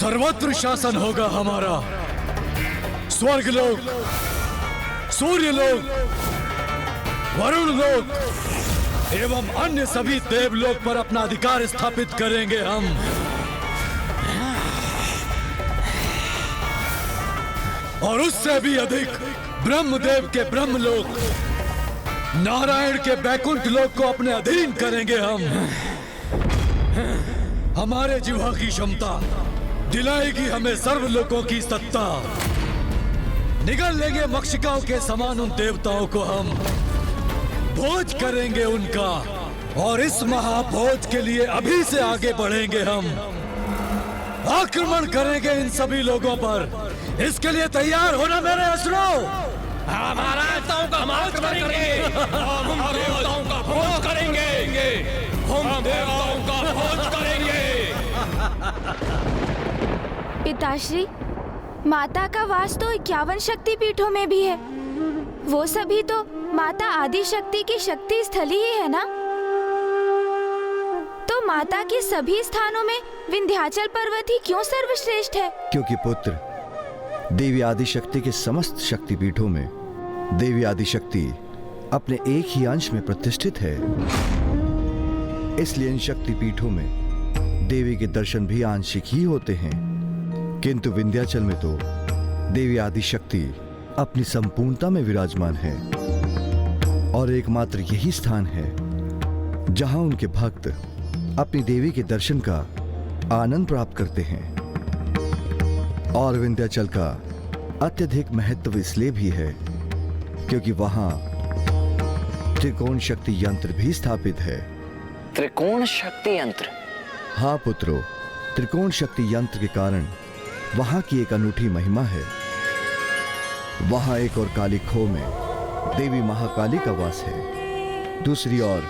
सर्वत्र शासन होगा हमारा। स्वर्गलोक, सूर्यलोक, वरुण लोक एवं अन्य सभी देवलोक पर अपना अधिकार स्थापित करेंगे हम। और उससे भी अधिक ब्रह्मदेव के ब्रह्मलोक, नारायण के बैकुंठ लोक को अपने अधीन करेंगे हम। हमारे जिह्वा की क्षमता दिलाएगी हमें सर्वलोकों की सत्ता। निगल लेंगे मक्षिकाओं के समान उन देवताओं को हम, भोज करेंगे उनका। और इस महाभोज के लिए अभी से आगे बढ़ेंगे हम। आक्रमण करेंगे इन सभी लोगों पर। इसके लिए तैयार होना मेरे असुरों। हमारा देवताओं का आक्रमण करेंगे, हम देवताओं का भोज करेंगे, हम देवताओं का भोज करेंगे। पिताश्री, माता का वास तो 51 शक्ति पीठों में भी है। वो सभी तो माता आदि शक्ति की शक्ति स्थली ही है ना? तो माता के सभी स्थानों में विंध्याचल पर्वत ही क्यों सर्वश्रेष्ठ है? क्योंकि पुत्र, देवी आदिशक्ति के समस्त शक्तिपीठों में देवी आदिशक्ति अपने एक ही अंश में प्रतिष्ठित है। इसलिए इन शक्तिपीठों में देवी के दर्शन भी आंशिक ही होते हैं। किंतु विंध्याचल में तो देवी आदिशक्ति अपनी संपूर्णता में विराजमान है और एकमात्र यही स्थान है जहां उनके भक्त अपनी देवी के दर्शन का आनंद प्राप्त करते हैं। और विंध्याचल का अत्यधिक महत्व इसलिए भी है क्योंकि वहां त्रिकोण शक्ति यंत्र भी स्थापित है। त्रिकोण शक्ति यंत्र? हाँ पुत्रो, त्रिकोण शक्ति यंत्र के कारण वहां की एक अनूठी महिमा है। वहां एक और काली खो में देवी महाकाली का वास है। दूसरी ओर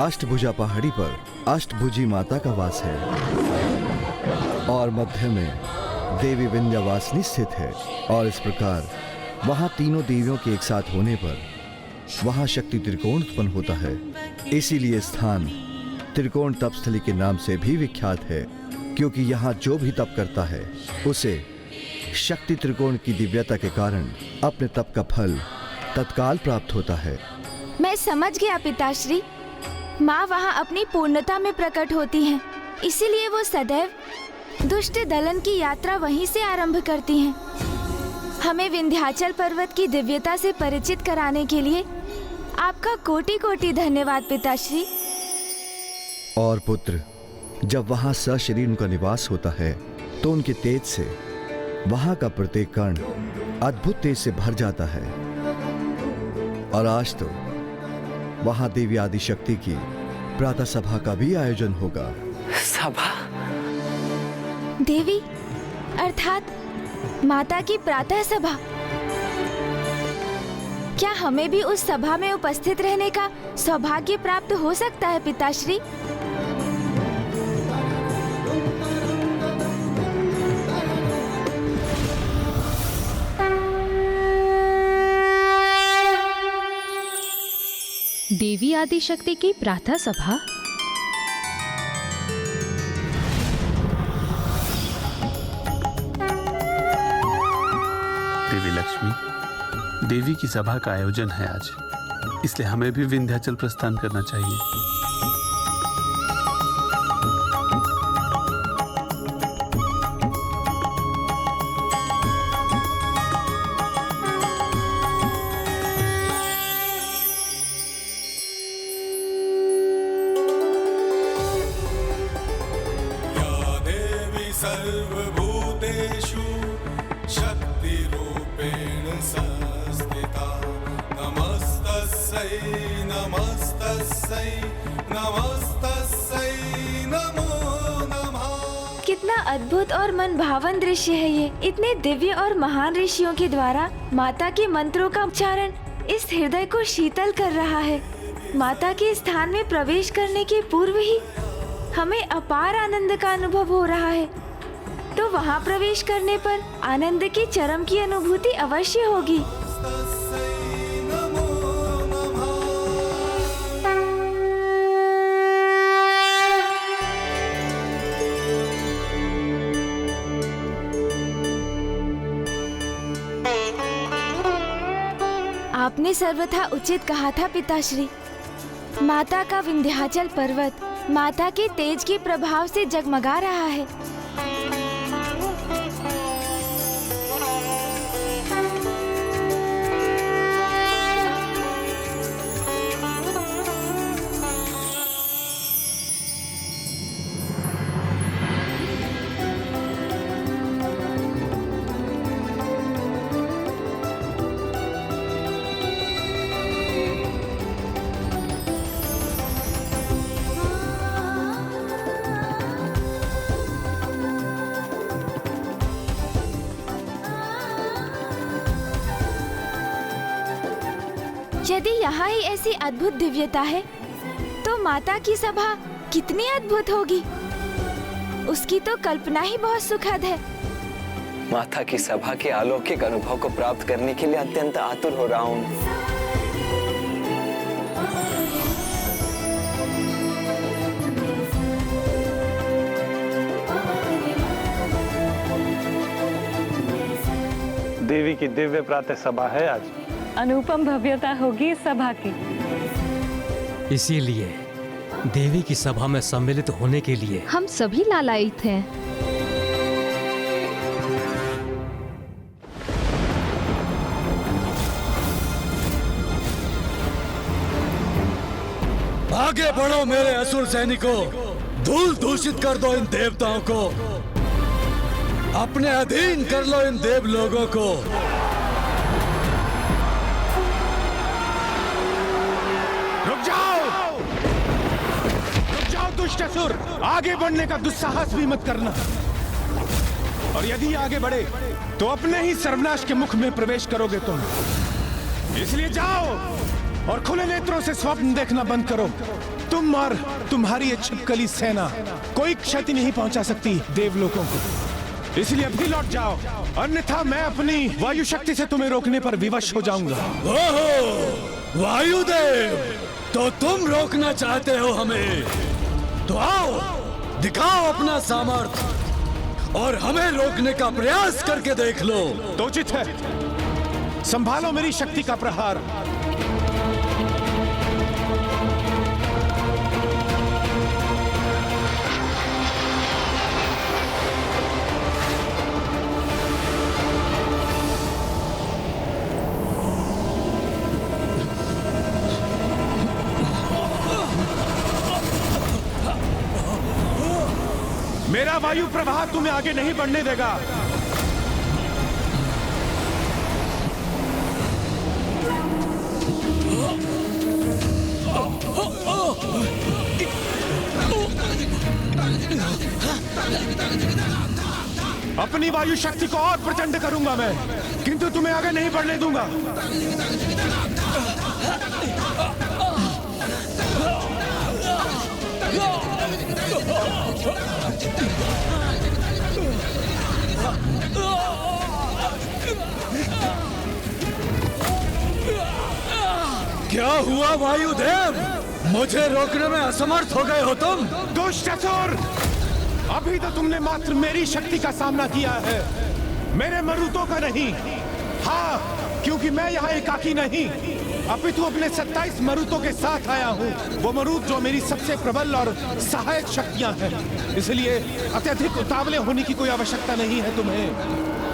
अष्टभुजा पहाड़ी पर अष्टभुजी माता का वास है और मध्य में देवी विंध्यवासिनी स्थित है। और इस प्रकार वहां तीनों देवियों के एक साथ होने पर वहां शक्ति त्रिकोण उत्पन्न होता है। इसीलिए स्थान त्रिकोण तपस्थली के नाम से भी विख्यात है, क्योंकि यहाँ जो भी तप करता है उसे शक्ति त्रिकोण की दिव्यता के कारण अपने तप का फल तत्काल प्राप्त होता है। मैं समझ गया पिताश्री। माँ वहाँ अपनी पूर्णता में प्रकट होती हैं, इसीलिए वो सदैव दुष्ट दलन की यात्रा वहीं से आरंभ करती हैं। हमें विंध्याचल पर्वत की दिव्यता से परिचित कराने के लिए आपका कोटि कोटि धन्यवाद पिताश्री। और पुत्र, जब वहां सशरीर उनका निवास होता है तो उनके तेज से वहां का प्रत्येक कण अद्भुत तेज से भर जाता है। और आज तो वहां देवी आदिशक्ति की प्रातः सभा का भी आयोजन होगा। सभा? देवी अर्थात माता की प्रातः सभा। क्या हमें भी उस सभा में उपस्थित रहने का सौभाग्य प्राप्त हो सकता है पिताश्री? देवी आदिशक्ति की प्रातः सभा? देवी लक्ष्मी, देवी की सभा का आयोजन है आज, इसलिए हमें भी विंध्याचल प्रस्थान करना चाहिए। सर्वभूतेषु शक्तिरूपेण संस्थिता। नमस्तस्यै नमस्तस्यै नमस्तस्यै नमो नमः। कितना अद्भुत और मनभावन दृश्य है ये। इतने दिव्य और महान ऋषियों के द्वारा माता के मंत्रों का उच्चारण इस हृदय को शीतल कर रहा है। माता के स्थान में प्रवेश करने के पूर्व ही हमें अपार आनंद का अनुभव हो रहा है, तो वहाँ प्रवेश करने पर आनंद की चरम की अनुभूति अवश्य होगी। आपने सर्वथा उचित कहा था पिताश्री। माता का विंध्याचल पर्वत माता के तेज के प्रभाव से जगमगा रहा है। यदि यहाँ ही ऐसी अद्भुत दिव्यता है तो माता की सभा कितनी अद्भुत होगी। उसकी तो कल्पना ही बहुत सुखद है। माता की सभा के अलौकिक अनुभव को प्राप्त करने के लिए अत्यंत आतुर हो रहा हूँ। देवी की दिव्य प्रातः सभा है आज। अनुपम भव्यता होगी इस सभा की। इसीलिए देवी की सभा में सम्मिलित होने के लिए हम सभी लालायित हैं। आगे बढ़ो मेरे असुर सैनिकों, धूल दूषित कर दो इन देवताओं को, अपने अधीन कर लो इन देव लोगों को। रुक जाओ दुष्ट असुर, आगे बढ़ने का दुस्साहस भी मत करना। और यदि आगे बढ़े तो अपने ही सर्वनाश के मुख में प्रवेश करोगे तुम। इसलिए जाओ और खुले नेत्रों से स्वप्न देखना बंद करो। तुम और तुम्हारी ये छिपकली सेना कोई क्षति नहीं पहुंचा सकती देवलोकों को। इसलिए अभी लौट जाओ, अन्यथा मैं अपनी वायु शक्ति से तुम्हें रोकने पर विवश हो जाऊंगा। ओहो, वायुदेव, तो तुम रोकना चाहते हो हमें? तो आओ, दिखाओ अपना सामर्थ्य और हमें रोकने का प्रयास करके देख लो। तो उचित है, संभालो मेरी शक्ति का प्रहार। मेरा वायु प्रवाह तुम्हें आगे नहीं बढ़ने देगा। अपनी वायु शक्ति को और प्रचंड करूंगा मैं, किंतु तुम्हें आगे नहीं बढ़ने दूंगा। क्या हुआ वायुदेव? मुझे रोकने में असमर्थ हो गए हो तुम? दुष्ट असुर, अभी तो तुमने मात्र मेरी शक्ति का सामना किया है, मेरे मरुतों का नहीं। हाँ, क्योंकि मैं यहाँ एकाकी नहीं, अपितु अपने 27 मरुतों के साथ आया हूँ। वो मरुत जो मेरी सबसे प्रबल और सहायक शक्तियाँ हैं। इसलिए अत्यधिक उतावले होने की कोई आवश्यकता नहीं है तुम्हें।